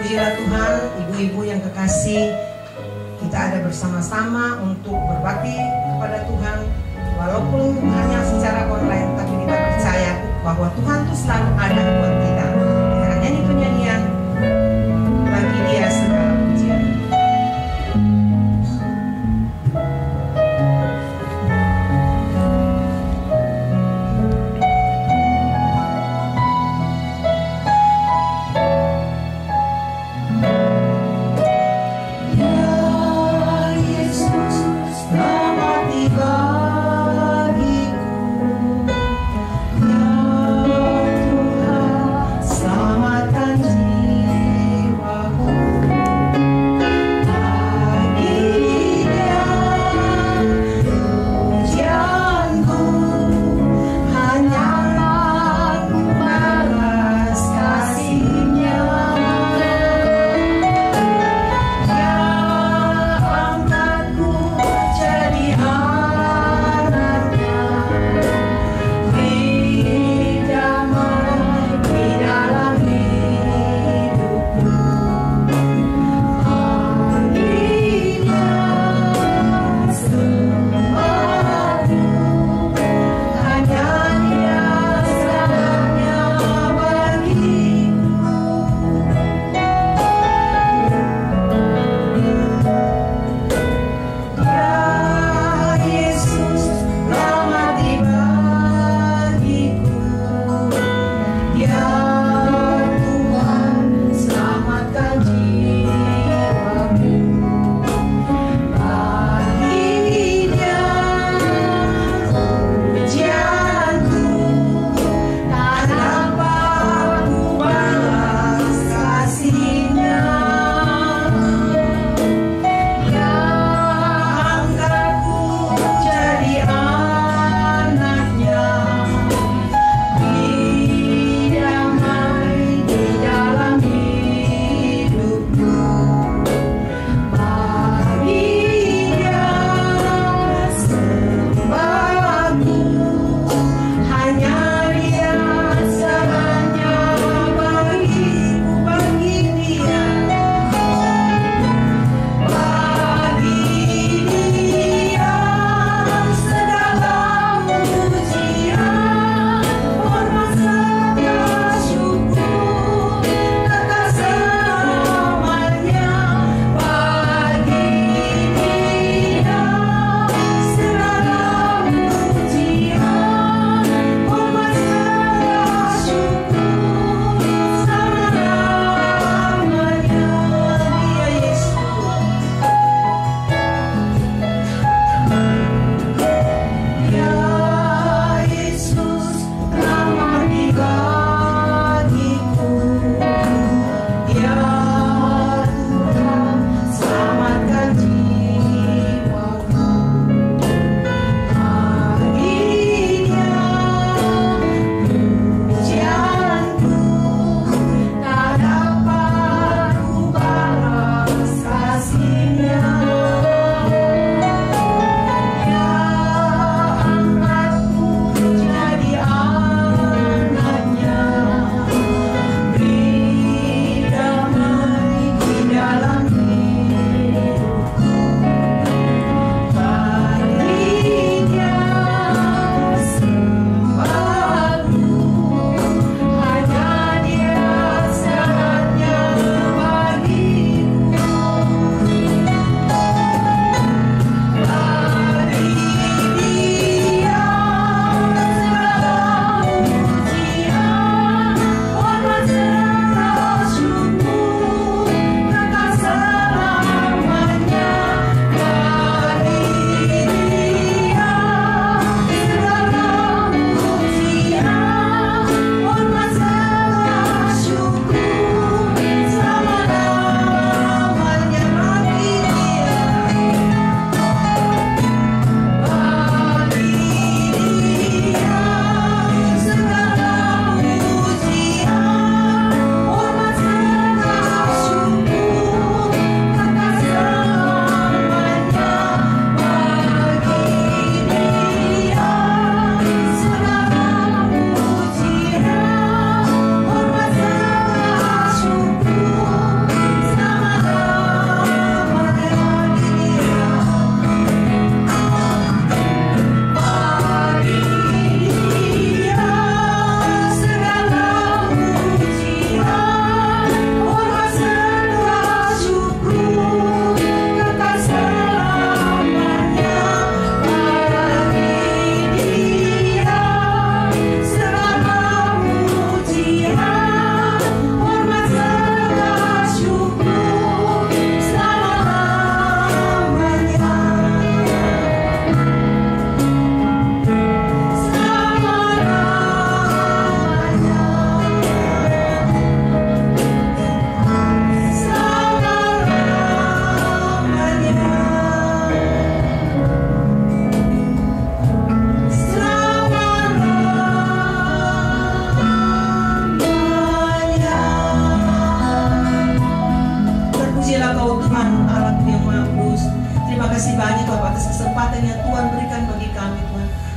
Pujilah Tuhan, ibu-ibu yang kekasih, kita ada bersama-sama untuk berbakti kepada Tuhan. Walaupun hanya secara online, tapi kita percaya bahwa Tuhan itu selalu ada buat kita. Kita akan nyanyi penyanyian bagi Dia segala pujian. Selamatkan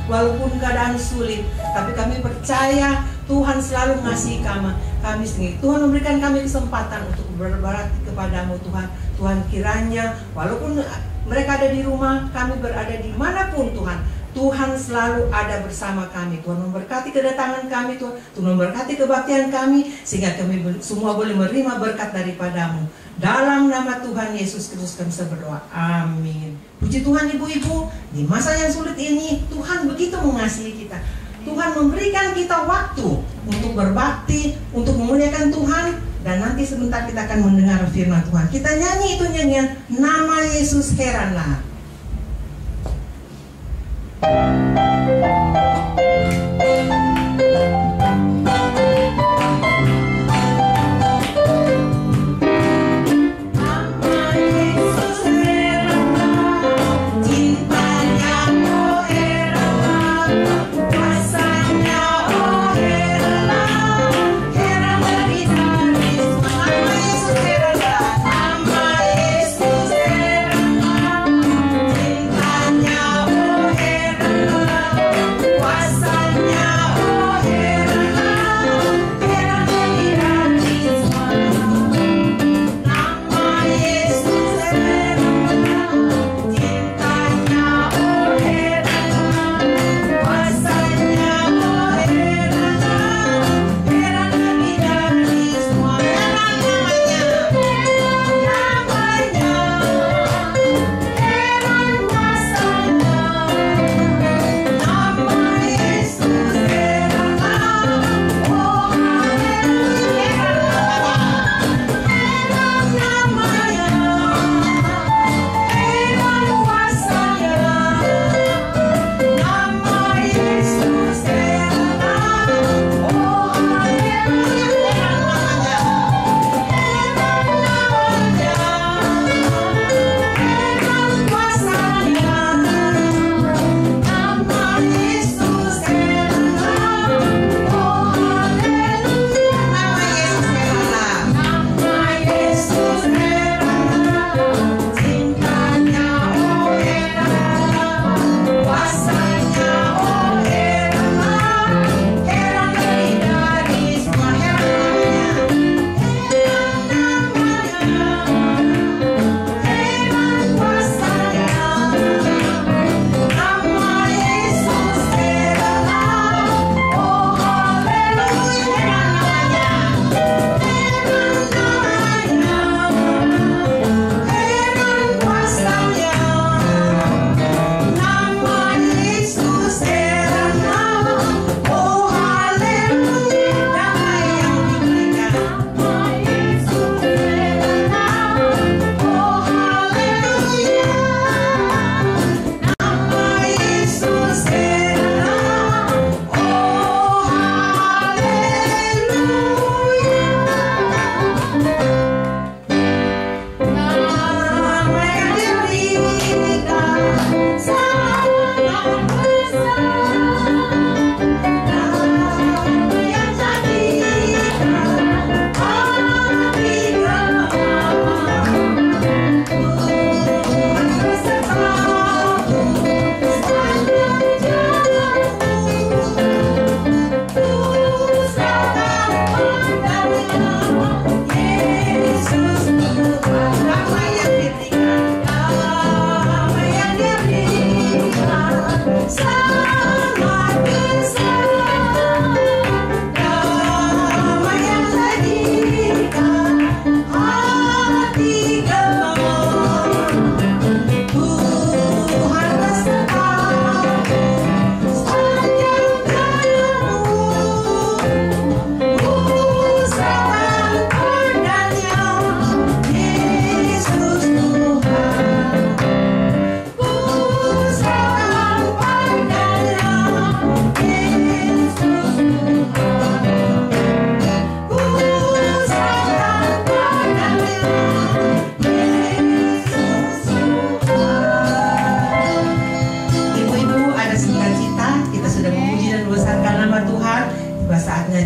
walaupun keadaan sulit, tapi kami percaya Tuhan selalu mengasihi kami sendiri. Tuhan memberikan kami kesempatan untuk berbakti kepadamu Tuhan. Tuhan kiranya walaupun mereka ada di rumah, kami berada di manapun Tuhan, Tuhan selalu ada bersama kami. Tuhan memberkati kedatangan kami, Tuhan memberkati kebaktian kami, sehingga kami semua boleh menerima berkat daripadamu. Dalam nama Tuhan Yesus Kristus kami berdoa. Amin. Puji Tuhan ibu-ibu, di masa yang sulit ini Tuhan begitu mengasihi kita. Tuhan memberikan kita waktu untuk berbakti, untuk memuliakan Tuhan. Dan nanti sebentar kita akan mendengar firman Tuhan. Kita nyanyi itu nyanyian Nama Yesus Heranlah.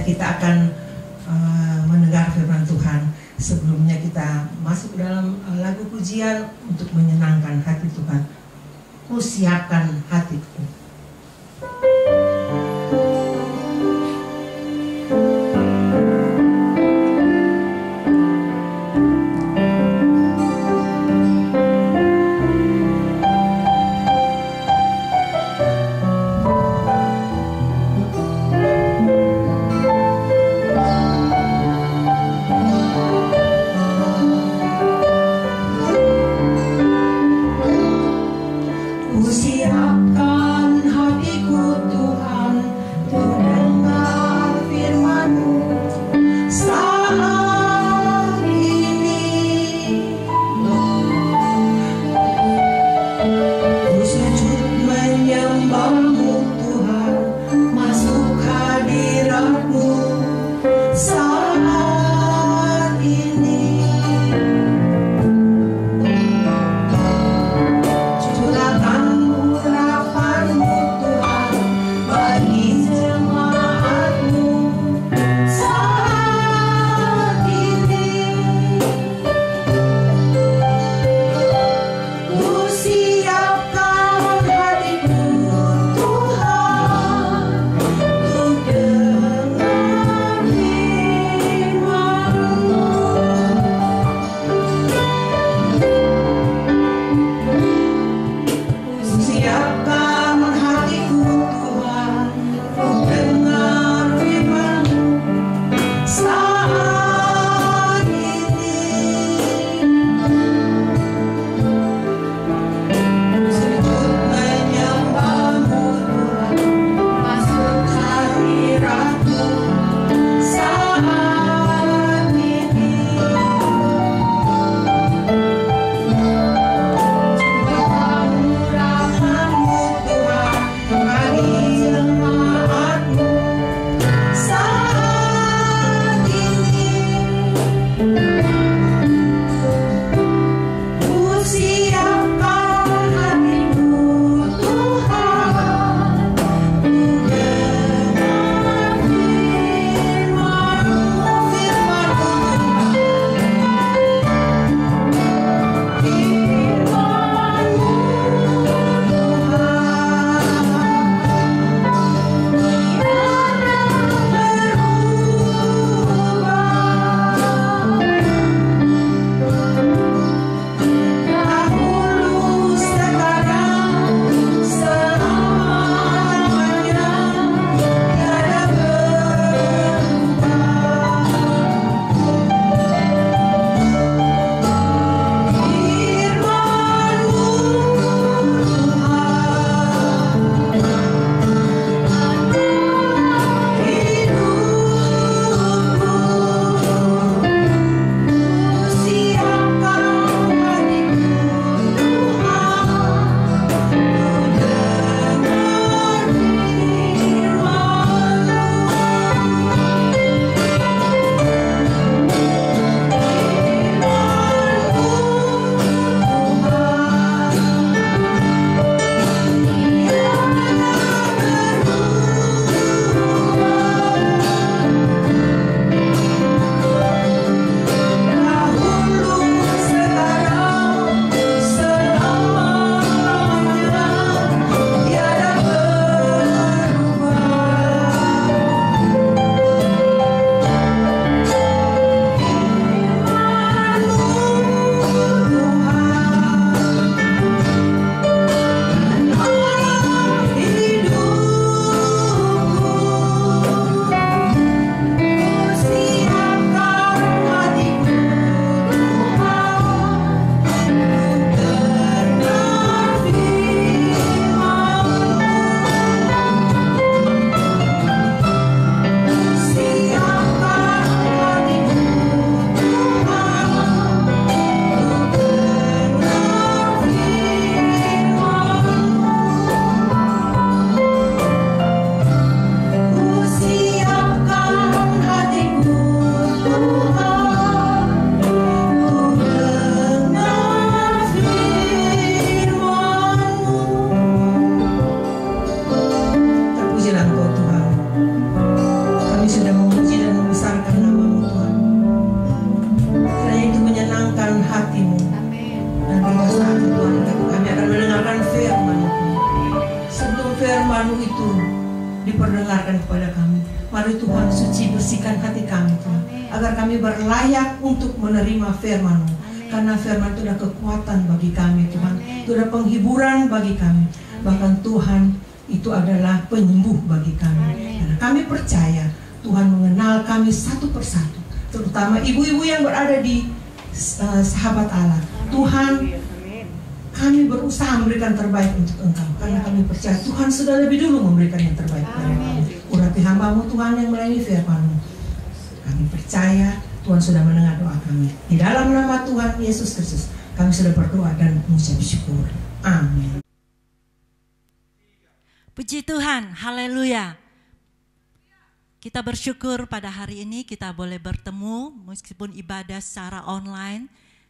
kita akan mendengar firman Tuhan. Sebelumnya kita masuk dalam lagu pujian untuk menyenangkan hati Tuhan. Ku siapkan hatiku. diperdengarkan kepada kami. Mari Tuhan suci bersihkan hati kami Tuhan, agar kami berlayak untuk menerima firman-Mu. Karena firman itu adalah kekuatan bagi kami Tuhan, itu adalah penghiburan bagi kami. Bahkan Tuhan itu adalah penyembuh bagi kami. Karena kami percaya Tuhan mengenal kami satu persatu, terutama ibu-ibu yang berada di sahabat Allah. Tuhan, kami berusaha memberikan terbaik untuk Engkau, karena kami percaya Tuhan sudah lebih dulu memberikan yang terbaik kepada kami. Urapi hamba-Mu Tuhan yang melayani firman-Mu. Kami percaya Tuhan sudah mendengar doa kami. Di dalam nama Tuhan Yesus Kristus kami sudah berdoa dan mengucap syukur. Amin. Puji Tuhan, haleluya. Kita bersyukur pada hari ini kita boleh bertemu meskipun ibadah secara online.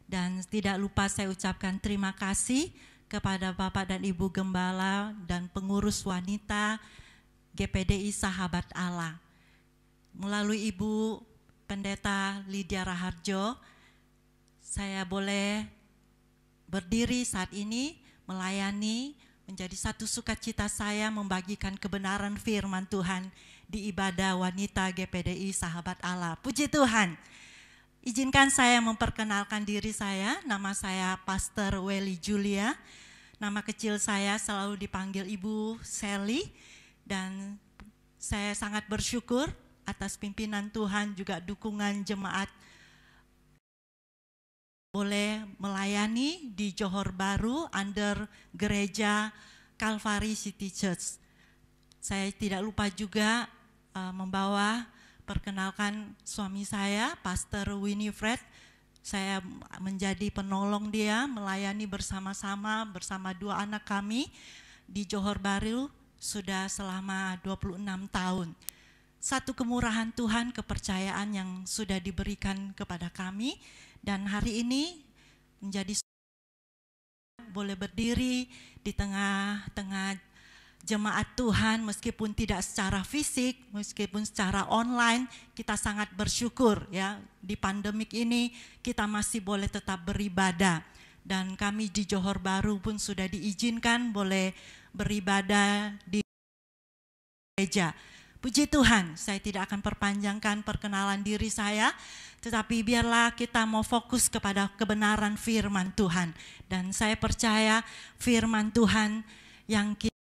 Dan tidak lupa saya ucapkan terima kasih kepada Bapak dan Ibu Gembala dan pengurus wanita GPDI Sahabat Allah. Melalui Ibu Pendeta Lydia Raharjo, saya boleh berdiri saat ini melayani, menjadi satu sukacita saya membagikan kebenaran firman Tuhan di ibadah wanita GPDI Sahabat Allah. Puji Tuhan. Izinkan saya memperkenalkan diri saya, nama saya Pastor Welly Julia, nama kecil saya selalu dipanggil Ibu Sally, dan saya sangat bersyukur atas pimpinan Tuhan juga dukungan jemaat boleh melayani di Johor Bahru under Gereja Calvary City Church. Saya tidak lupa juga membawa perkenalkan suami saya, Pastor Winifred. Saya menjadi penolong dia, melayani bersama-sama bersama dua anak kami di Johor Bahru sudah selama 26 tahun. satu kemurahan Tuhan, kepercayaan yang sudah diberikan kepada kami. Dan hari ini menjadi boleh berdiri di tengah-tengah jemaat Tuhan, meskipun tidak secara fisik, meskipun secara online, kita sangat bersyukur ya. Di pandemik ini kita masih boleh tetap beribadah. Dan kami di Johor Bahru pun sudah diizinkan boleh beribadah di gereja. Puji Tuhan, saya tidak akan perpanjangkan perkenalan diri saya, tetapi biarlah kita mau fokus kepada kebenaran firman Tuhan. Dan saya percaya firman Tuhan yang kita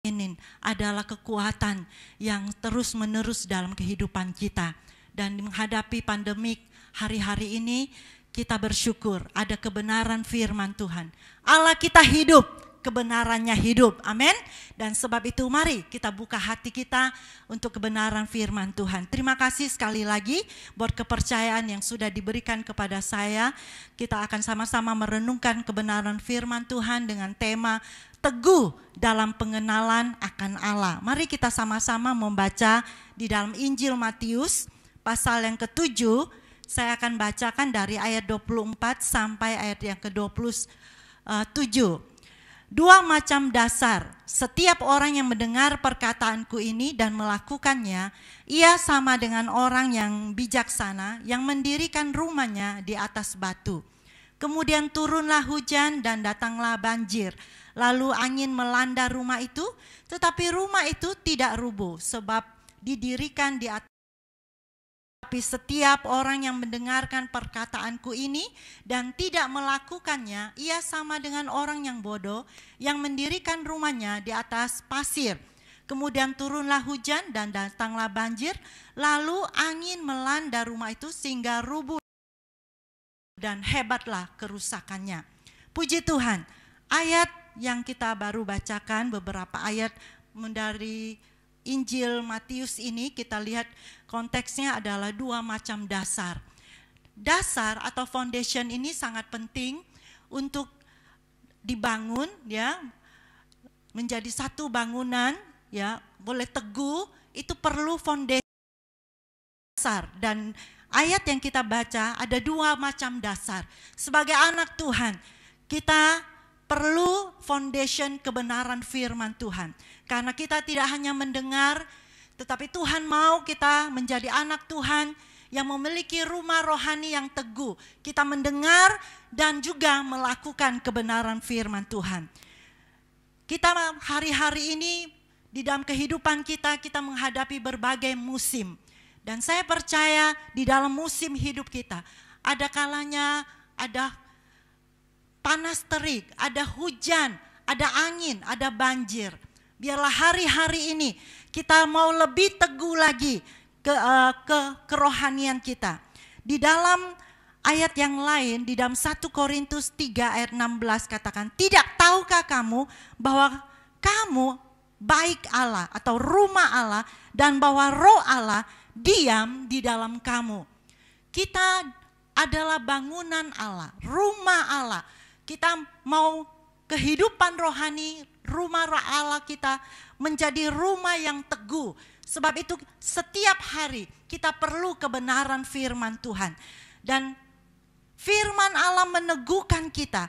ini adalah kekuatan yang terus-menerus dalam kehidupan kita. Dan menghadapi pandemik hari-hari ini, kita bersyukur ada kebenaran firman Tuhan. Allah kita hidup, kebenarannya hidup, amin. Dan sebab itu mari kita buka hati kita untuk kebenaran firman Tuhan. Terima kasih sekali lagi buat kepercayaan yang sudah diberikan kepada saya. Kita akan sama-sama merenungkan kebenaran firman Tuhan dengan tema teguh dalam pengenalan akan Allah. Mari kita sama-sama membaca di dalam Injil Matius pasal yang ke-7. Saya akan bacakan dari ayat 24 sampai ayat yang ke-27. Dua macam dasar, setiap orang yang mendengar perkataanku ini dan melakukannya, ia sama dengan orang yang bijaksana yang mendirikan rumahnya di atas batu. Kemudian turunlah hujan dan datanglah banjir, lalu angin melanda rumah itu, tetapi rumah itu tidak rubuh sebab didirikan di atas. Tapi setiap orang yang mendengarkan perkataanku ini dan tidak melakukannya, ia sama dengan orang yang bodoh yang mendirikan rumahnya di atas pasir. Kemudian turunlah hujan dan datanglah banjir, lalu angin melanda rumah itu sehingga rubuh dan hebatlah kerusakannya. Puji Tuhan, ayat yang kita baru bacakan, beberapa ayat dari Injil Matius ini, kita lihat konteksnya adalah dua macam dasar. Dasar atau foundation ini sangat penting untuk dibangun ya, menjadi satu bangunan ya, boleh teguh, itu perlu foundation dasar. Dan ayat yang kita baca ada dua macam dasar. Sebagai anak Tuhan, kita perlu foundation kebenaran firman Tuhan. Karena kita tidak hanya mendengar, tetapi Tuhan mau kita menjadi anak Tuhan yang memiliki rumah rohani yang teguh. Kita mendengar dan juga melakukan kebenaran firman Tuhan. Kita hari-hari ini di dalam kehidupan kita menghadapi berbagai musim. Dan saya percaya di dalam musim hidup kita, ada kalanya ada panas terik, ada hujan, ada angin, ada banjir. Biarlah hari-hari ini kita mau lebih teguh lagi ke kerohanian kita. Di dalam ayat yang lain, di dalam 1 Korintus 3 ayat 16 katakan, tidak tahukah kamu bahwa kamu baik Allah atau rumah Allah dan bahwa roh Allah diam di dalam kamu. Kita adalah bangunan Allah, rumah Allah. Kita mau kehidupan rohani, rumah roh Allah kita menjadi rumah yang teguh. Sebab itu setiap hari kita perlu kebenaran firman Tuhan. Dan firman Allah meneguhkan kita.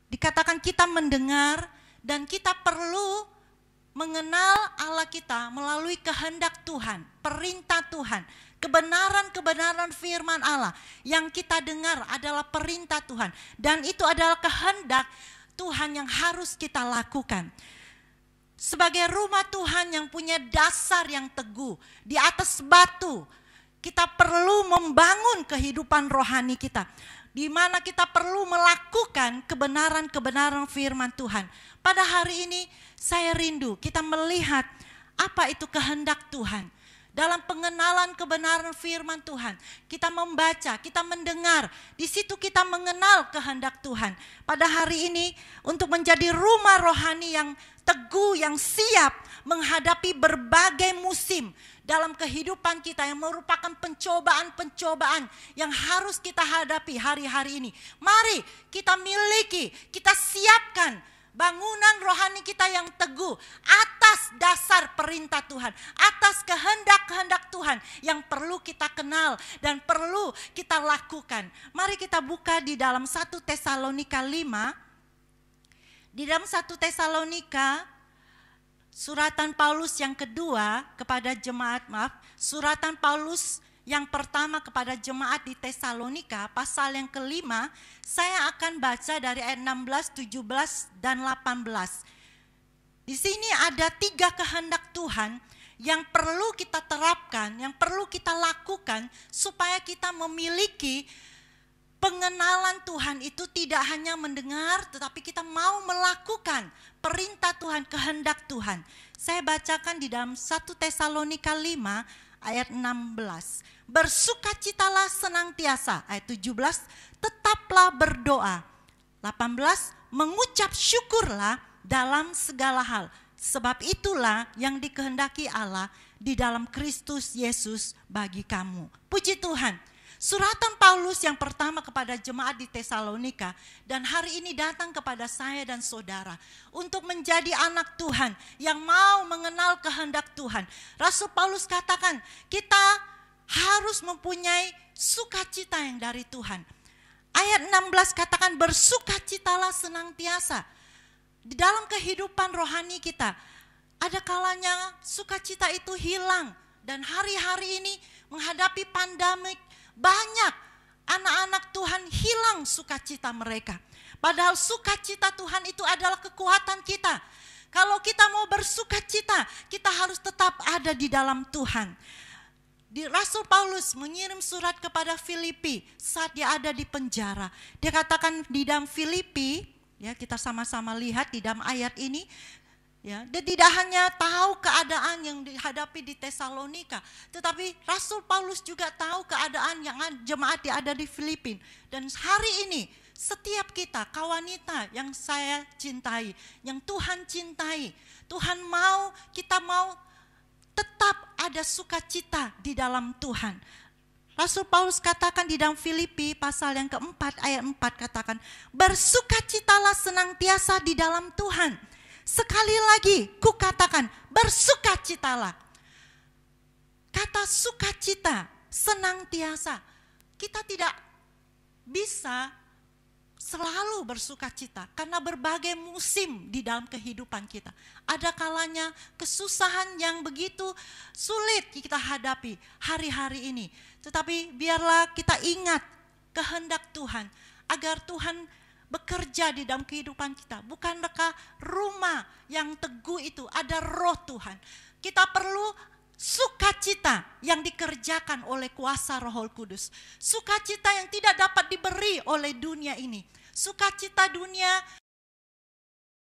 Dikatakan kita mendengar dan kita perlu mengenal Allah kita melalui kehendak Tuhan, perintah Tuhan. Kebenaran-kebenaran firman Allah yang kita dengar adalah perintah Tuhan. Dan itu adalah kehendak Tuhan yang harus kita lakukan. Sebagai rumah Tuhan yang punya dasar yang teguh di atas batu, kita perlu membangun kehidupan rohani kita, di mana kita perlu melakukan kebenaran-kebenaran firman Tuhan. Pada hari ini saya rindu kita melihat apa itu kehendak Tuhan. Dalam pengenalan kebenaran firman Tuhan, kita membaca, kita mendengar, di situ kita mengenal kehendak Tuhan. Pada hari ini untuk menjadi rumah rohani yang teguh, yang siap menghadapi berbagai musim dalam kehidupan kita yang merupakan pencobaan-pencobaan yang harus kita hadapi hari-hari ini. Mari kita miliki, kita siapkan bangunan rohani kita yang teguh atas dasar perintah Tuhan, atas kehendak-kehendak Tuhan yang perlu kita kenal dan perlu kita lakukan. Mari kita buka di dalam 1 Tesalonika 5. Di dalam 1 Tesalonika, suratan Paulus yang kedua kepada jemaat, suratan Paulus yang pertama kepada jemaat di Tesalonika, pasal yang kelima, saya akan baca dari ayat 16, 17, dan 18. Di sini ada 3 kehendak Tuhan yang perlu kita terapkan, yang perlu kita lakukan supaya kita memiliki pengenalan Tuhan itu tidak hanya mendengar, tetapi kita mau melakukan perintah Tuhan, kehendak Tuhan. Saya bacakan di dalam 1 Tesalonika 5 ayat 16. Bersukacitalah senantiasa, ayat 17, tetaplah berdoa. 18, mengucap syukurlah dalam segala hal, sebab itulah yang dikehendaki Allah di dalam Kristus Yesus bagi kamu. Puji Tuhan. Suratan Paulus yang pertama kepada jemaat di Tesalonika dan hari ini datang kepada saya dan saudara untuk menjadi anak Tuhan yang mau mengenal kehendak Tuhan. Rasul Paulus katakan kita harus mempunyai sukacita yang dari Tuhan. Ayat 16 katakan bersukacitalah senantiasa. Di dalam kehidupan rohani kita ada kalanya sukacita itu hilang dan hari-hari ini menghadapi pandemik banyak anak-anak Tuhan hilang sukacita mereka. Padahal sukacita Tuhan itu adalah kekuatan kita. Kalau kita mau bersukacita, kita harus tetap ada di dalam Tuhan. Rasul Paulus mengirim surat kepada Filipi saat dia ada di penjara. Dia katakan di dalam Filipi, ya kita sama-sama lihat di dalam ayat ini, ya, dia tidak hanya tahu keadaan yang dihadapi di Tesalonika, tetapi Rasul Paulus juga tahu keadaan yang jemaat yang ada di Filipina. Dan hari ini setiap kita, kawanita yang saya cintai, yang Tuhan cintai, Tuhan mau, kita mau tetap ada sukacita di dalam Tuhan. Rasul Paulus katakan di dalam Filipi pasal yang keempat ayat 4 katakan, bersukacitalah senantiasa di dalam Tuhan. Sekali lagi ku katakan bersukacitalah. Kata sukacita, senantiasa. Kita tidak bisa selalu bersukacita karena berbagai musim di dalam kehidupan kita. Ada kalanya kesusahan yang begitu sulit kita hadapi hari-hari ini. Tetapi biarlah kita ingat kehendak Tuhan agar Tuhan bekerja di dalam kehidupan kita. Bukankah rumah yang teguh itu ada roh Tuhan? Kita perlu sukacita yang dikerjakan oleh kuasa Roh Kudus. Sukacita yang tidak dapat diberi oleh dunia ini. Sukacita dunia,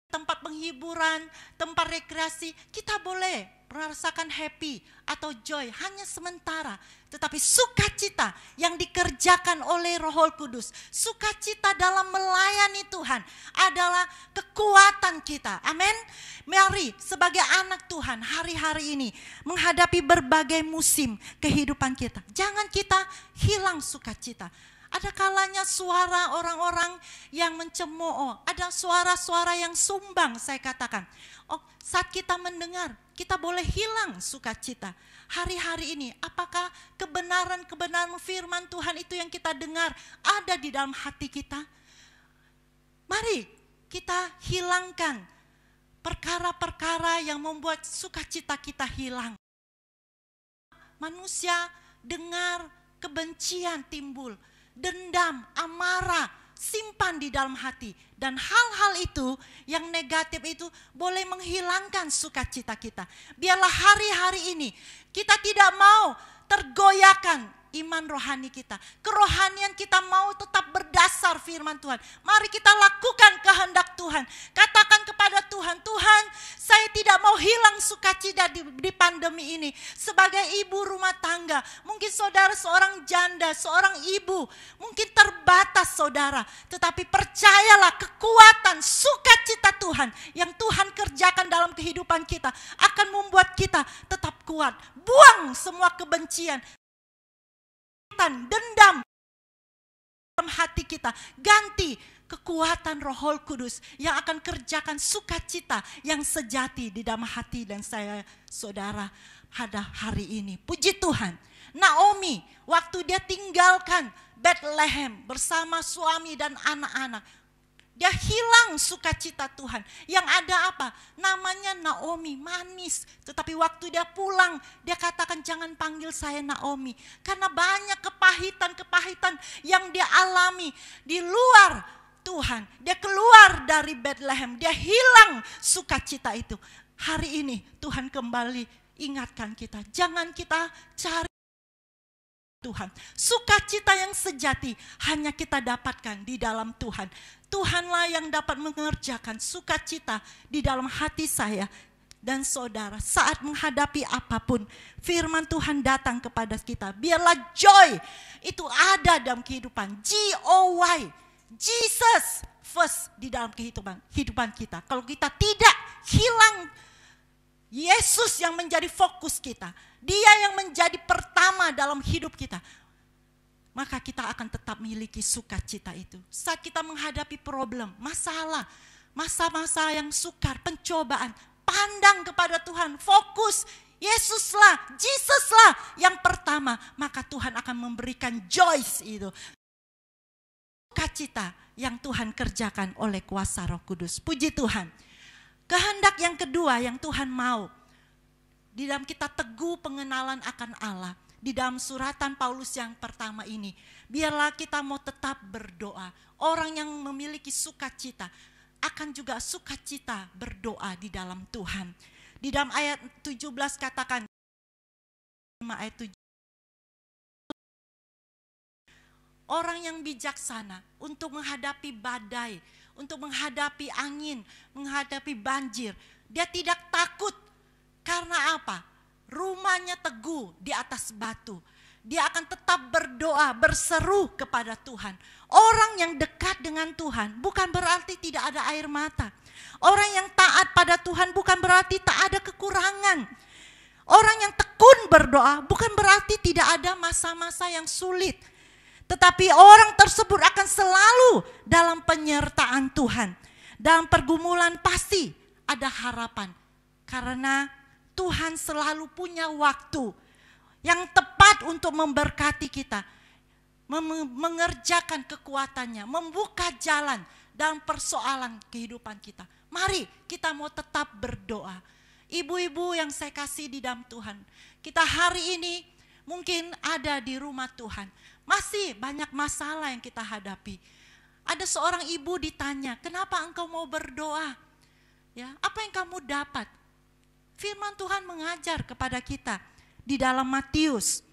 tempat penghiburan, tempat rekreasi, kita boleh merasakan happy atau joy hanya sementara. Tetapi sukacita yang dikerjakan oleh Roh Kudus, sukacita dalam melayani Tuhan adalah kekuatan kita. Amin. Mari sebagai anak Tuhan hari-hari ini menghadapi berbagai musim kehidupan kita, jangan kita hilang sukacita. Ada kalanya suara orang-orang yang mencemooh, ada suara-suara yang sumbang, saya katakan. Oh, saat kita mendengar, kita boleh hilang sukacita. Hari-hari ini, apakah kebenaran-kebenaran firman Tuhan itu yang kita dengar ada di dalam hati kita? Mari kita hilangkan perkara-perkara yang membuat sukacita kita hilang. Manusia dengar kebencian timbul, dendam, amarah, simpan di dalam hati. Dan hal-hal itu yang negatif itu boleh menghilangkan sukacita kita. Biarlah hari-hari ini kita tidak mau tergoyahkan iman rohani kita. Kerohanian kita mau tetap berdasar firman Tuhan. Mari kita lakukan kehendak Tuhan. Katakan kepada Tuhan, Tuhan, saya tidak mau hilang sukacita di pandemi ini. Sebagai ibu rumah tangga, mungkin saudara seorang janda, seorang ibu, mungkin terbatas saudara. Tetapi percayalah kekuatan sukacita Tuhan yang Tuhan kerjakan dalam kehidupan kita akan membuat kita tetap kuat. Buang semua kebencian, dendam dalam hati kita, ganti kekuatan Roh Kudus yang akan kerjakan sukacita yang sejati di dalam hati dan saya saudara pada hari ini. Puji Tuhan. Naomi waktu dia tinggalkan Bethlehem bersama suami dan anak-anak, dia hilang sukacita Tuhan. Yang ada apa? Namanya Naomi, manis. Tetapi waktu dia pulang, dia katakan jangan panggil saya Naomi. Karena banyak kepahitan-kepahitan yang dia alami di luar Tuhan. Dia keluar dari Bethlehem, dia hilang sukacita itu. Hari ini Tuhan kembali ingatkan kita, jangan kita cari Tuhan. Sukacita yang sejati hanya kita dapatkan di dalam Tuhan. Tuhanlah yang dapat mengerjakan sukacita di dalam hati saya dan saudara saat menghadapi apapun. Firman Tuhan datang kepada kita. Biarlah joy itu ada dalam kehidupan. Joy, Jesus first di dalam kehidupan kita. Kalau kita tidak hilang Yesus yang menjadi fokus kita, Dia yang menjadi pertama dalam hidup kita, maka kita akan tetap memiliki sukacita itu. Saat kita menghadapi problem, masalah, masa-masa yang sukar, pencobaan, pandang kepada Tuhan, fokus, Yesuslah, Jesuslah yang pertama, maka Tuhan akan memberikan joy itu. Sukacita yang Tuhan kerjakan oleh kuasa Roh Kudus. Puji Tuhan. Kehendak yang kedua yang Tuhan mau, di dalam kita teguh pengenalan akan Allah, di dalam suratan Paulus yang pertama ini, biarlah kita mau tetap berdoa. Orang yang memiliki sukacita akan juga sukacita berdoa di dalam Tuhan. Di dalam ayat 17 katakan, ayat 7, orang yang bijaksana untuk menghadapi badai, untuk menghadapi angin, menghadapi banjir. Dia tidak takut. Karena apa? Rumahnya teguh di atas batu. Dia akan tetap berdoa, berseru kepada Tuhan. Orang yang dekat dengan Tuhan bukan berarti tidak ada air mata. Orang yang taat pada Tuhan bukan berarti tak ada kekurangan. Orang yang tekun berdoa bukan berarti tidak ada masa-masa yang sulit. Tetapi orang tersebut akan selalu dalam penyertaan Tuhan. Dalam pergumulan pasti ada harapan. Karena Tuhan selalu punya waktu yang tepat untuk memberkati kita. Mengerjakan kekuatannya, membuka jalan dalam persoalan kehidupan kita. Mari kita mau tetap berdoa. Ibu-ibu yang saya kasih di dalam Tuhan. Kita hari ini mungkin ada di rumah Tuhan. Masih banyak masalah yang kita hadapi. Ada seorang ibu ditanya, kenapa engkau mau berdoa? Ya, apa yang kamu dapat? Firman Tuhan mengajar kepada kita di dalam Matius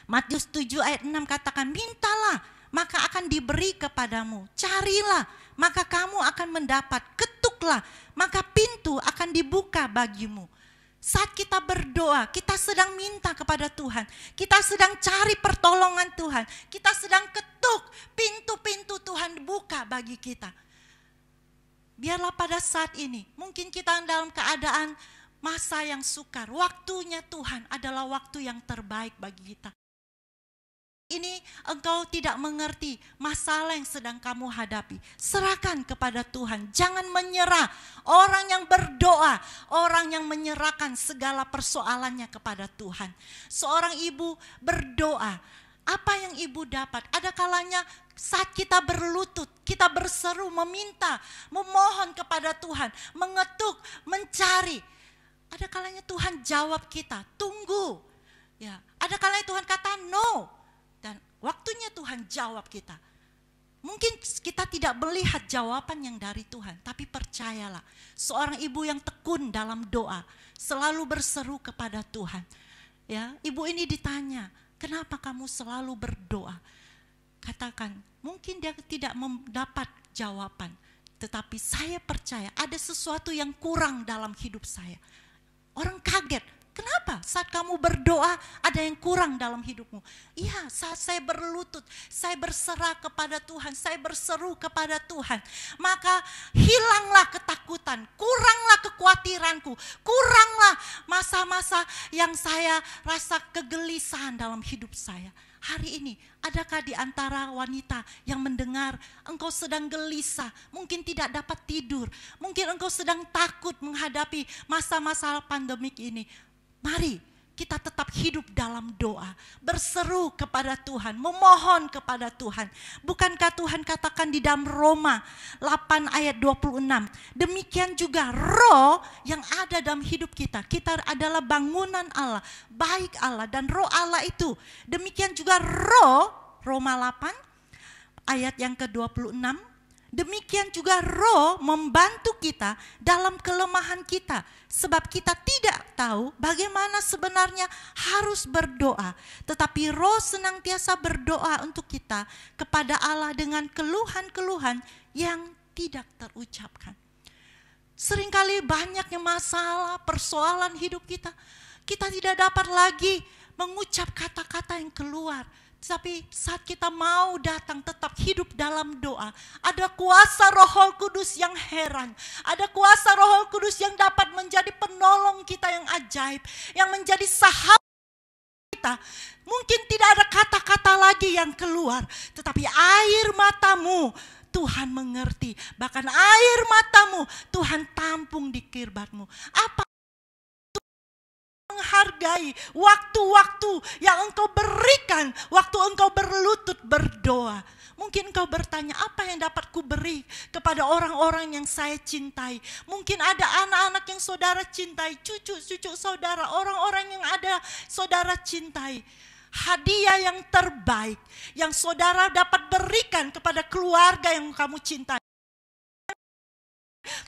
7 ayat 6 katakan, mintalah maka akan diberi kepadamu. Carilah maka kamu akan mendapat. Ketuklah maka pintu akan dibuka bagimu. Saat kita berdoa, kita sedang minta kepada Tuhan. Kita sedang cari pertolongan Tuhan. Kita sedang ketuk pintu-pintu Tuhan buka bagi kita. Biarlah pada saat ini, mungkin kita dalam keadaan masa yang sukar. Waktunya Tuhan adalah waktu yang terbaik bagi kita. Ini engkau tidak mengerti masalah yang sedang kamu hadapi. Serahkan kepada Tuhan. Jangan menyerah. Orang yang berdoa, orang yang menyerahkan segala persoalannya kepada Tuhan. Seorang ibu berdoa. Apa yang ibu dapat? Ada kalanya saat kita berlutut, kita berseru, meminta, memohon kepada Tuhan, mengetuk, mencari. Ada kalanya Tuhan jawab kita, tunggu. Ya, ada kalanya Tuhan kata no. Dan waktunya Tuhan jawab kita. Mungkin kita tidak melihat jawaban yang dari Tuhan, tapi percayalah, seorang ibu yang tekun dalam doa, selalu berseru kepada Tuhan. Ya, ibu ini ditanya, kenapa kamu selalu berdoa? Katakan, mungkin dia tidak mendapat jawaban, tetapi saya percaya ada sesuatu yang kurang dalam hidup saya. Orang kaget. Kenapa? Saat kamu berdoa ada yang kurang dalam hidupmu. Iya, saat saya berlutut, saya berserah kepada Tuhan, saya berseru kepada Tuhan. Maka hilanglah ketakutan, kuranglah kekhawatiranku, kuranglah masa-masa yang saya rasa kegelisahan dalam hidup saya. Hari ini, adakah di antara wanita yang mendengar engkau sedang gelisah, mungkin tidak dapat tidur, mungkin engkau sedang takut menghadapi masa-masa pandemik ini? Mari kita tetap hidup dalam doa, berseru kepada Tuhan, memohon kepada Tuhan. Bukankah Tuhan katakan di dalam Roma 8 ayat 26, demikian juga roh yang ada dalam hidup kita. Kita adalah bangunan Allah, baik Allah dan roh Allah itu. Demikian juga roh, Roma 8 ayat yang ke-26, demikian juga roh membantu kita dalam kelemahan kita. Sebab kita tidak tahu bagaimana sebenarnya harus berdoa. Tetapi roh senantiasa berdoa untuk kita kepada Allah dengan keluhan-keluhan yang tidak terucapkan. Seringkali banyaknya masalah, persoalan hidup kita. Kita tidak dapat lagi mengucap kata-kata yang keluar. Tapi saat kita mau datang tetap hidup dalam doa, ada kuasa Roh Kudus yang heran. Ada kuasa Roh Kudus yang dapat menjadi penolong kita yang ajaib, yang menjadi sahabat kita. Mungkin tidak ada kata-kata lagi yang keluar, tetapi air matamu Tuhan mengerti. Bahkan air matamu Tuhan tampung di kirbatmu. Apa menghargai waktu-waktu yang engkau berikan, waktu engkau berlutut berdoa. Mungkin engkau bertanya, apa yang dapat ku beri kepada orang-orang yang saya cintai? Mungkin ada anak-anak yang saudara cintai, cucu-cucu saudara, orang-orang yang ada saudara cintai. Hadiah yang terbaik yang saudara dapat berikan kepada keluarga yang kamu cintai,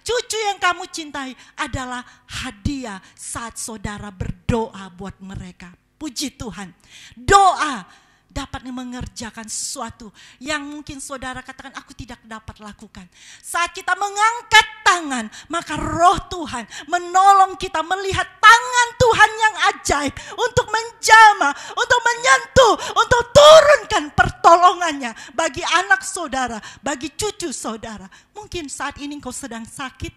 cucu yang kamu cintai, adalah hadiah saat saudara berdoa buat mereka. Puji Tuhan. Doa dapat mengerjakan sesuatu yang mungkin saudara katakan aku tidak dapat lakukan. Saat kita mengangkat tangan, maka roh Tuhan menolong kita melihat tangan Tuhan yang ajaib untuk menjamah, untuk menyentuh, untuk turunkan pertolongannya bagi anak saudara, bagi cucu saudara. Mungkin saat ini engkau sedang sakit,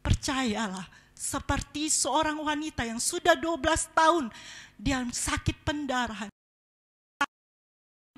percayalah, seperti seorang wanita yang sudah 12 tahun dia sakit pendarahan.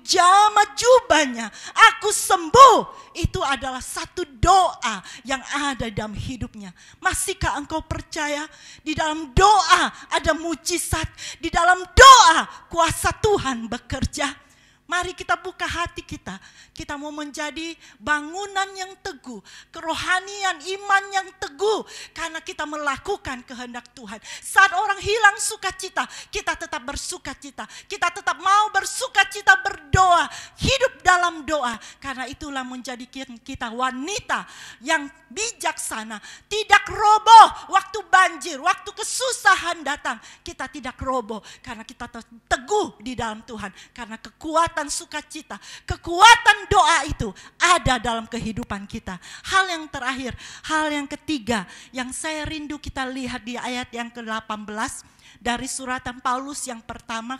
Jamah jubahnya, aku sembuh. Itu adalah satu doa yang ada dalam hidupnya. Masihkah engkau percaya di dalam doa ada mujizat? Di dalam doa kuasa Tuhan bekerja. Mari kita buka hati kita. Kita mau menjadi bangunan yang teguh, kerohanian iman yang teguh, karena kita melakukan kehendak Tuhan. Saat orang hilang sukacita, kita tetap bersukacita. Kita tetap mau bersukacita berdoa, hidup dalam doa. Karena itulah menjadikan kita wanita yang bijaksana. Tidak roboh waktu banjir, waktu kesusahan datang. Kita tidak roboh karena kita teguh di dalam Tuhan. Karena kekuatan sukacita, kekuatan doa itu ada dalam kehidupan kita. Hal yang terakhir, hal yang ketiga yang saya rindu kita lihat di ayat yang ke-18 dari suratan Paulus yang pertama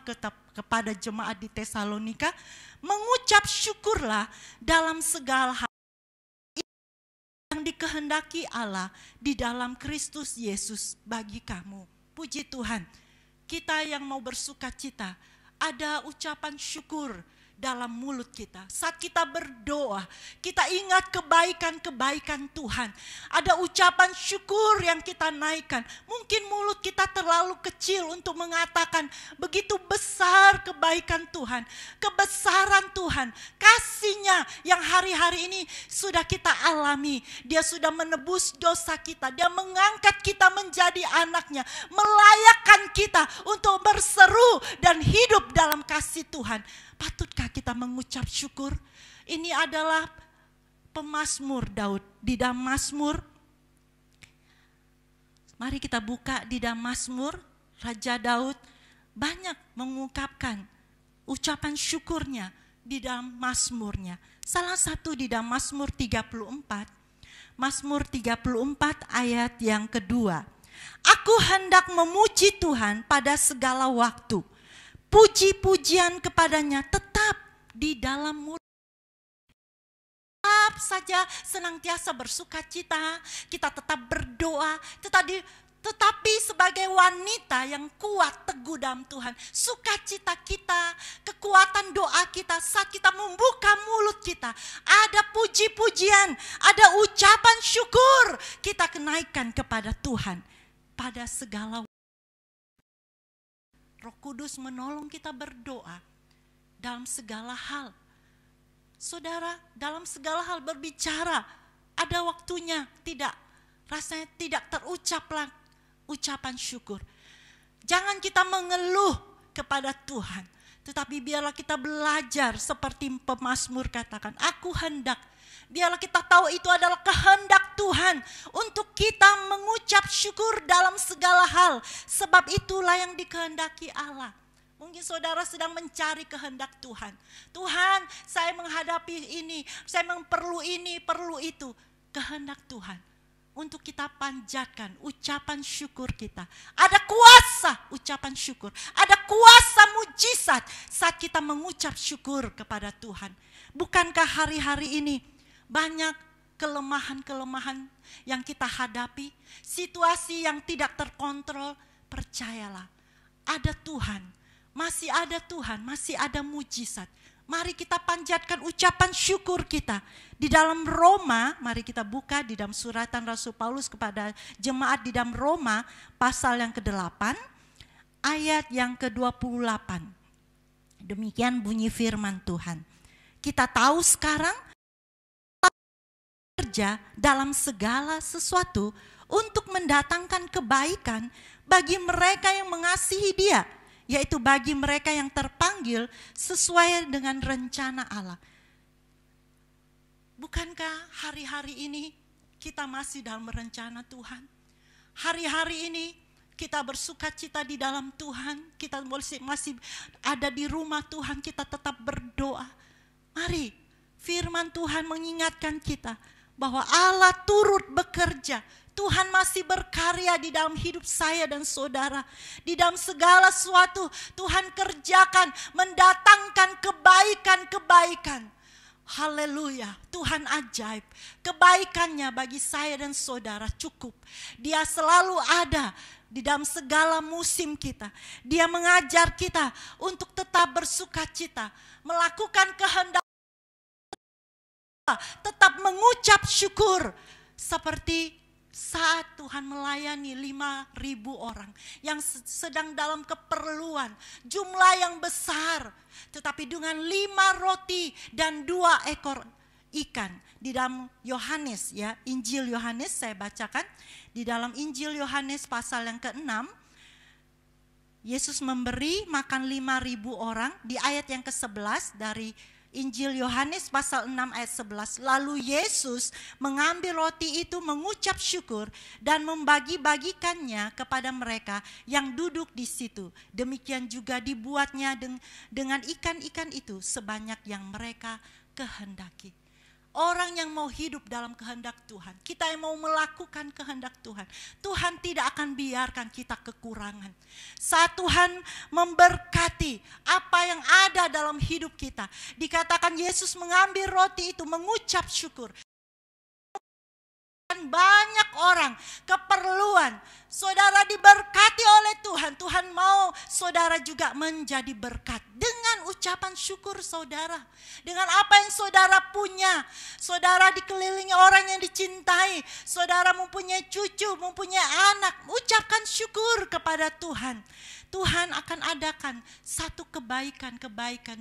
kepada jemaat di Tesalonika, mengucap syukurlah dalam segala hal yang dikehendaki Allah di dalam Kristus Yesus bagi kamu. Puji Tuhan, kita yang mau bersukacita, ada ucapan syukur dalam mulut kita. Saat kita berdoa, kita ingat kebaikan-kebaikan Tuhan. Ada ucapan syukur yang kita naikkan. Mungkin mulut kita terlalu kecil untuk mengatakan begitu besar kebaikan Tuhan, kebesaran Tuhan, kasih-Nya yang hari-hari ini sudah kita alami. Dia sudah menebus dosa kita. Dia mengangkat kita menjadi anak-Nya, melayakkan kita untuk berseru dan hidup dalam kasih Tuhan. Patutkah kita mengucap syukur? Ini adalah pemazmur Daud. Di dalam Mazmur, mari kita buka di dalam Mazmur, Raja Daud banyak mengungkapkan ucapan syukurnya di dalam Mazmurnya. Salah satu di dalam Mazmur 34. Mazmur 34 ayat yang kedua. Aku hendak memuji Tuhan pada segala waktu. Puji-pujian kepadanya tetap di dalam mulut. Tetap saja senantiasa bersukacita, kita tetap berdoa, Tetapi sebagai wanita yang kuat, teguh dalam Tuhan, sukacita kita, kekuatan doa kita saat kita membuka mulut kita, ada puji-pujian, ada ucapan syukur, kita kenaikan kepada Tuhan pada segala. Roh Kudus menolong kita berdoa dalam segala hal. Saudara, dalam segala hal berbicara, ada waktunya, rasanya tidak terucaplah ucapan syukur. Jangan kita mengeluh kepada Tuhan, tetapi biarlah kita belajar seperti pemazmur katakan, aku hendak. Biarlah kita tahu itu adalah kehendak Tuhan untuk kita mengucap syukur dalam segala hal, sebab itulah yang dikehendaki Allah. Mungkin saudara sedang mencari kehendak Tuhan. Tuhan, saya menghadapi ini, saya perlu ini, perlu itu. Kehendak Tuhan untuk kita panjatkan ucapan syukur kita. Ada kuasa ucapan syukur, ada kuasa mujizat saat kita mengucap syukur kepada Tuhan. Bukankah hari-hari ini banyak kelemahan-kelemahan yang kita hadapi, situasi yang tidak terkontrol? Percayalah, ada Tuhan, masih ada Tuhan, masih ada mujizat. Mari kita panjatkan ucapan syukur kita. Di dalam Roma, mari kita buka di dalam suratan Rasul Paulus kepada jemaat di dalam Roma, pasal yang ke-8, ayat yang ke-28. Demikian bunyi firman Tuhan. Kita tahu sekarang kerja dalam segala sesuatu untuk mendatangkan kebaikan bagi mereka yang mengasihi Dia, yaitu bagi mereka yang terpanggil sesuai dengan rencana Allah. Bukankah hari-hari ini kita masih dalam rencana Tuhan? Hari-hari ini kita bersukacita di dalam Tuhan, kita masih ada di rumah Tuhan, kita tetap berdoa. Mari, firman Tuhan mengingatkan kita bahwa Allah turut bekerja. Tuhan masih berkarya di dalam hidup saya dan saudara. Di dalam segala sesuatu Tuhan kerjakan, mendatangkan kebaikan-kebaikan. Haleluya, Tuhan ajaib. Kebaikannya bagi saya dan saudara cukup. Dia selalu ada di dalam segala musim kita. Dia mengajar kita untuk tetap bersukacita, melakukan kehendak, tetap mengucap syukur. Seperti saat Tuhan melayani 5.000 orang yang sedang dalam keperluan, jumlah yang besar, tetapi dengan 5 roti dan 2 ekor ikan. Di dalam Yohanes, ya, Injil Yohanes saya bacakan. Di dalam Injil Yohanes pasal yang ke-6, Yesus memberi makan 5.000 orang. Di ayat yang ke-11 dari Injil Yohanes pasal 6 ayat 11. Lalu Yesus mengambil roti itu, mengucap syukur dan membagi-bagikannya kepada mereka yang duduk di situ. Demikian juga dibuatnya dengan ikan-ikan itu sebanyak yang mereka kehendaki. Orang yang mau hidup dalam kehendak Tuhan, kita yang mau melakukan kehendak Tuhan, Tuhan tidak akan biarkan kita kekurangan. Saat Tuhan memberkati apa yang ada dalam hidup kita, dikatakan Yesus mengambil roti itu, mengucap syukur. Banyak orang keperluan, saudara diberkati oleh Tuhan. Tuhan mau saudara juga menjadi berkat dengan ucapan syukur saudara. Dengan apa yang saudara punya, saudara dikelilingi orang yang dicintai, saudara mempunyai cucu, mempunyai anak, ucapkan syukur kepada Tuhan. Tuhan akan adakan satu kebaikan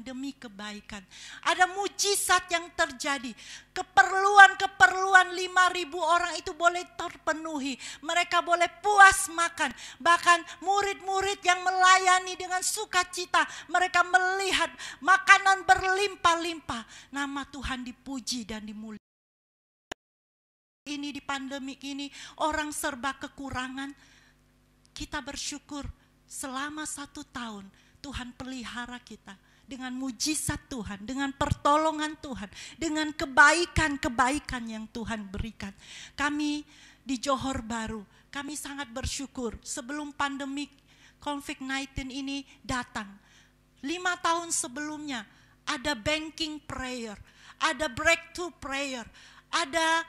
demi kebaikan. Ada mujizat yang terjadi. Keperluan 5.000 orang itu boleh terpenuhi. Mereka boleh puas makan. Bahkan murid-murid yang melayani dengan sukacita, mereka melihat makanan berlimpah-limpah. Nama Tuhan dipuji dan dimuliakan. Ini di pandemi ini orang serba kekurangan. Kita bersyukur. Selama 1 tahun Tuhan pelihara kita dengan mujizat Tuhan, dengan pertolongan Tuhan, dengan kebaikan-kebaikan yang Tuhan berikan. Kami di Johor Bahru, kami sangat bersyukur sebelum pandemi COVID-19 ini datang. 5 tahun sebelumnya ada banking prayer, ada breakthrough prayer, ada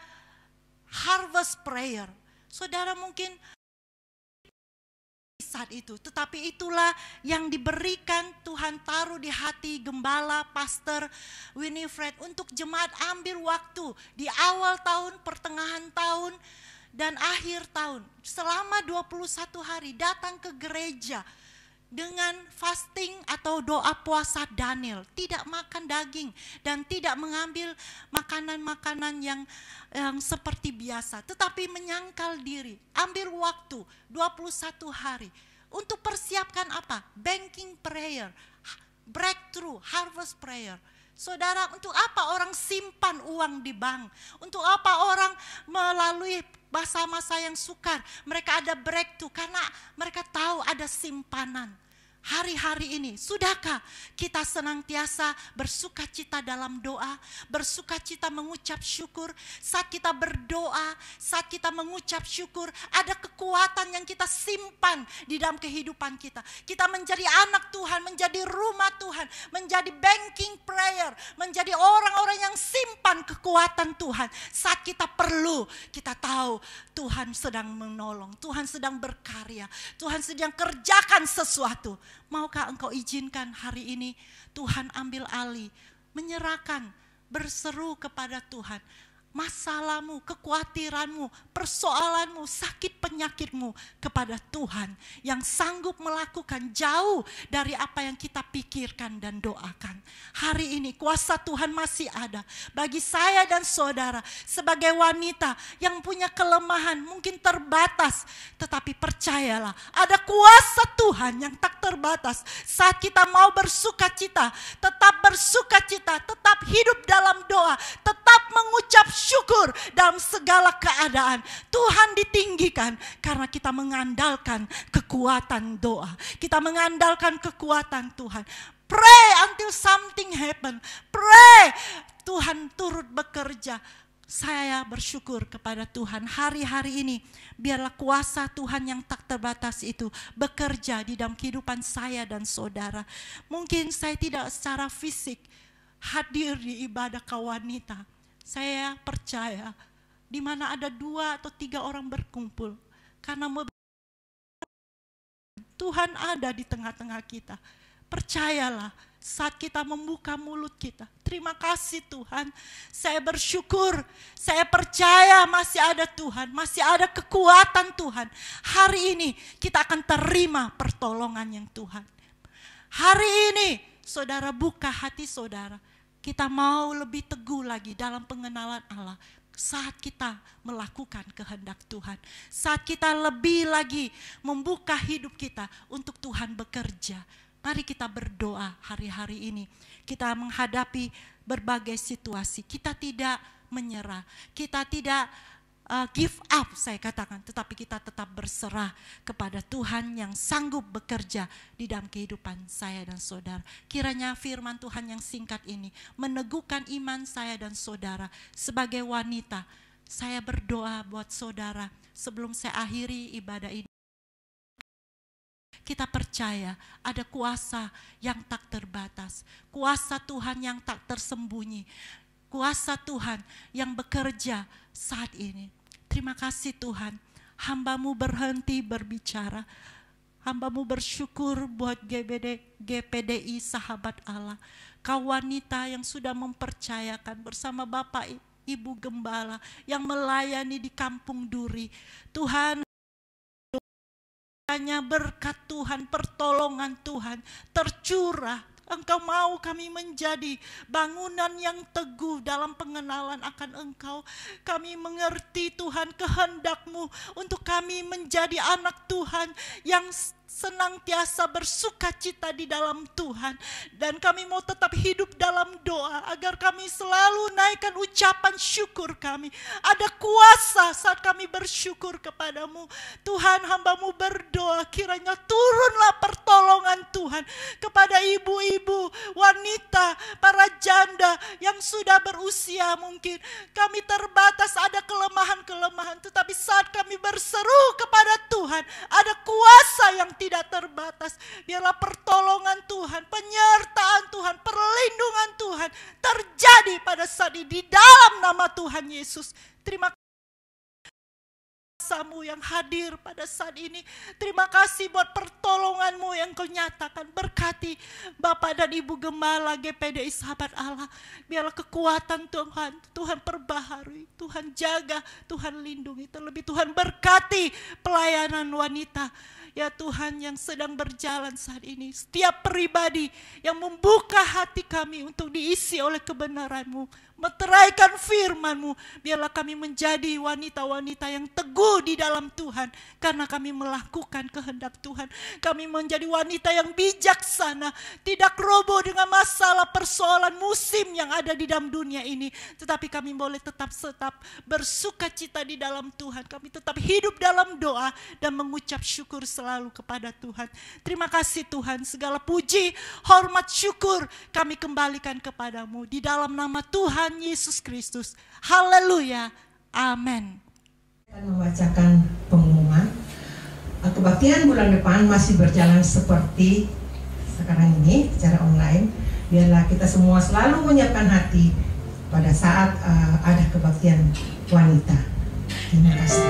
harvest prayer. Saudara mungkin saat itu. Tetapi itulah yang diberikan Tuhan taruh di hati gembala, pastor Winifred untuk jemaat ambil waktu di awal tahun, pertengahan tahun, dan akhir tahun. Selama 21 hari datang ke gereja dengan fasting atau doa puasa Daniel, tidak makan daging dan tidak mengambil makanan-makanan yang seperti biasa, tetapi menyangkal diri, ambil waktu 21 hari untuk persiapkan apa? Banking prayer, breakthrough, harvest prayer. Saudara, untuk apa orang simpan uang di bank? Untuk apa orang melalui masa-masa yang sukar? Mereka ada breakthrough karena mereka tahu ada simpanan. Hari-hari ini, sudahkah kita senantiasa bersukacita dalam doa, bersukacita mengucap syukur? Saat kita berdoa, saat kita mengucap syukur, ada kekuatan yang kita simpan di dalam kehidupan kita. Kita menjadi anak Tuhan, menjadi rumah Tuhan, menjadi banking prayer, menjadi orang-orang yang simpan kekuatan Tuhan. Saat kita perlu, kita tahu Tuhan sedang menolong, Tuhan sedang berkarya, Tuhan sedang kerjakan sesuatu. Maukah engkau izinkan hari ini Tuhan ambil alih, menyerahkan, berseru kepada Tuhan. Masalahmu, kekhawatiranmu, persoalanmu, sakit penyakitmu kepada Tuhan yang sanggup melakukan jauh dari apa yang kita pikirkan dan doakan. Hari ini kuasa Tuhan masih ada bagi saya dan saudara sebagai wanita yang punya kelemahan mungkin terbatas, tetapi percayalah ada kuasa Tuhan yang tak terbatas. Saat kita mau bersukacita, tetap hidup dalam doa, tetap mengucap syukur dalam segala keadaan. Tuhan ditinggikan karena kita mengandalkan kekuatan doa. Kita mengandalkan kekuatan Tuhan. Pray until something happen. Pray, Tuhan turut bekerja. Saya bersyukur kepada Tuhan hari-hari ini. Biarlah kuasa Tuhan yang tak terbatas itu bekerja di dalam kehidupan saya dan saudara. Mungkin saya tidak secara fisik hadir di ibadah kawanita. Saya percaya di mana ada 2 atau 3 orang berkumpul, karena Tuhan ada di tengah-tengah kita. Percayalah saat kita membuka mulut kita. Terima kasih Tuhan, saya bersyukur, saya percaya masih ada Tuhan, masih ada kekuatan Tuhan. Hari ini kita akan terima pertolongan yang Tuhan. Hari ini saudara buka hati saudara. Kita mau lebih teguh lagi dalam pengenalan Allah saat kita melakukan kehendak Tuhan. Saat kita lebih lagi membuka hidup kita untuk Tuhan bekerja. Mari kita berdoa hari-hari ini. Kita menghadapi berbagai situasi. Kita tidak menyerah. Kita tidak give up saya katakan, tetapi kita tetap berserah kepada Tuhan yang sanggup bekerja di dalam kehidupan saya dan saudara. Kiranya firman Tuhan yang singkat ini meneguhkan iman saya dan saudara. Sebagai wanita, saya berdoa buat saudara sebelum saya akhiri ibadah ini. Kita percaya ada kuasa yang tak terbatas, kuasa Tuhan yang tak tersembunyi, kuasa Tuhan yang bekerja saat ini. Terima kasih Tuhan, hamba-Mu berhenti berbicara. Hamba-Mu bersyukur buat GPDI Sahabat Allah. Kau wanita yang sudah mempercayakan bersama Bapak Ibu Gembala yang melayani di Kampung Duri. Tuhan, hanya berkat Tuhan, pertolongan Tuhan tercurah. Engkau mau kami menjadi bangunan yang teguh dalam pengenalan akan Engkau. Kami mengerti Tuhan kehendak-Mu untuk kami menjadi anak Tuhan yang senantiasa bersukacita di dalam Tuhan. Dan kami mau tetap hidup dalam doa agar kami selalu naikkan ucapan syukur kami. Ada kuasa saat kami bersyukur kepadamu. Tuhan, hamba-Mu berdoa kiranya turunlah pertolongan Tuhan kepada ibu-ibu, wanita, para janda yang sudah berusia mungkin. Kami terbatas, ada kelemahan-kelemahan, tetapi saat kami berseru kepada Tuhan, ada kuasa yang tidak terbatas. Biarlah pertolongan Tuhan, penyertaan Tuhan, perlindungan Tuhan terjadi pada saat ini di dalam nama Tuhan Yesus. Terima kasih kuasa-Mu yang hadir pada saat ini. Terima kasih buat pertolongan-Mu yang Kau nyatakan. Berkati Bapak dan Ibu Gembala GPDI Sahabat Allah. Biarlah kekuatan Tuhan perbaharui, Tuhan jaga, Tuhan lindungi. Terlebih Tuhan berkati pelayanan wanita. Ya Tuhan yang sedang berjalan saat ini. Setiap pribadi yang membuka hati kami untuk diisi oleh kebenaran-Mu. Meteraikan firman-Mu. Biarlah kami menjadi wanita-wanita yang teguh di dalam Tuhan. Karena kami melakukan kehendak Tuhan. Kami menjadi wanita yang bijaksana. Tidak roboh dengan masalah persoalan musim yang ada di dalam dunia ini. Tetapi kami boleh tetap bersuka cita di dalam Tuhan. Kami tetap hidup dalam doa dan mengucap syukur selalu kepada Tuhan. Terima kasih Tuhan. Segala puji, hormat, syukur kami kembalikan kepadamu. Di dalam nama Tuhan Yesus Kristus. Haleluya. Amin. Akan membacakan pengumuman. Kebaktian bulan depan masih berjalan seperti sekarang ini secara online. Biarlah kita semua selalu menyiapkan hati pada saat ada kebaktian wanita. Terima kasih.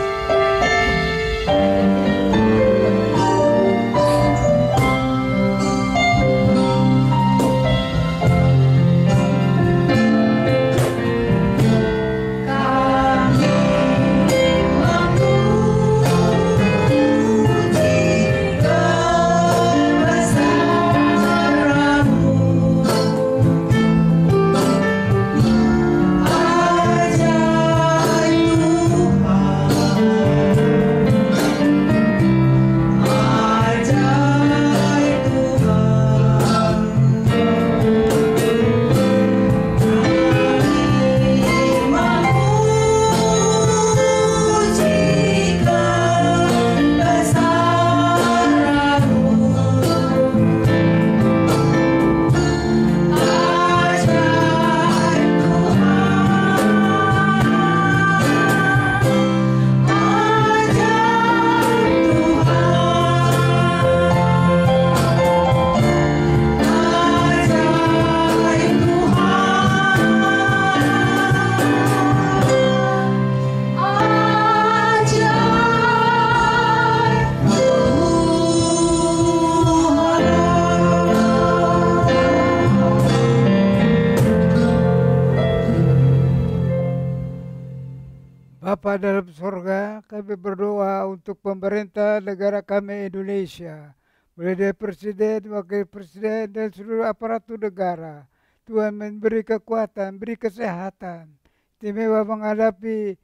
Bapa dalam surga, kami berdoa untuk pemerintah negara kami Indonesia, mulai dari Presiden, Wakil Presiden, dan seluruh aparatur negara. Tuhan memberi kekuatan, beri kesehatan, istimewa menghadapi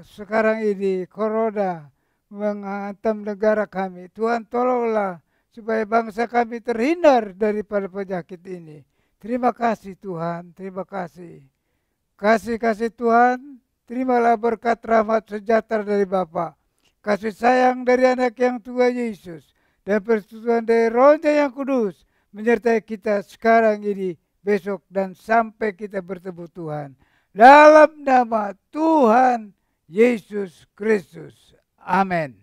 sekarang ini Corona menghantam negara kami. Tuhan tolonglah supaya bangsa kami terhindar daripada penyakit ini. Terima kasih Tuhan, terima kasih. Kasih Tuhan. Terimalah berkat rahmat sejahtera dari Bapa, kasih sayang dari anak yang Tuhan Yesus, dan persetujuan dari Roh-Nya yang kudus menyertai kita sekarang ini, besok, dan sampai kita bertemu Tuhan. Dalam nama Tuhan Yesus Kristus. Amin.